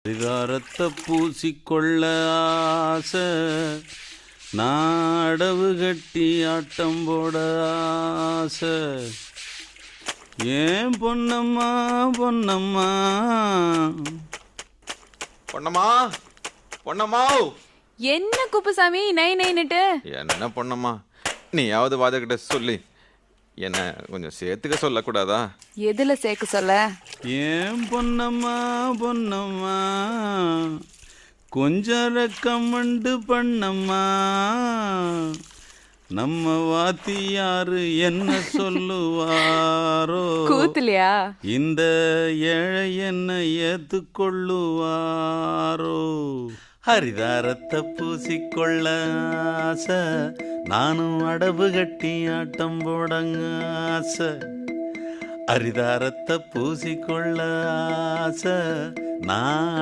அதிகாரத்தை பூசிக்கொள்ள ஆசை, நாடவு கட்டி ஆட்டம் போட ஆசை. ஏன் பொன்னம்மா பொன்னம்மா பொன்னம்மா பொன்னம்மா என்ன குப்புசாமி நை நைன்னுட்டு? என்ன பொன்னம்மா, நீயாவது வாதகிட்ட சொல்லி என்ன கொஞ்சம் சேர்த்துக்க சொல்லக்கூடாதா? எதுல சேர்க்க சொல்ல? ஏன் பொன்னம்மா பொன்னம்மா கொஞ்சம் ரெக்கமெண்டு பண்ணம்மா. நம்ம வாத்தியாரு என்ன சொல்லுவாரோ, கூத்துலையா? இந்த ஏழை என்ன ஏத்துக்கொள்ளுவாரோ. ஹரிதாரத்தை பூசிக்கொள்ள ஆசை, நானும் அடவு கட்டி ஆட்டம் போடங்க ஆசை. ஹரிதாரத்தை பூசிக்கொள்ள ஆசை, நான்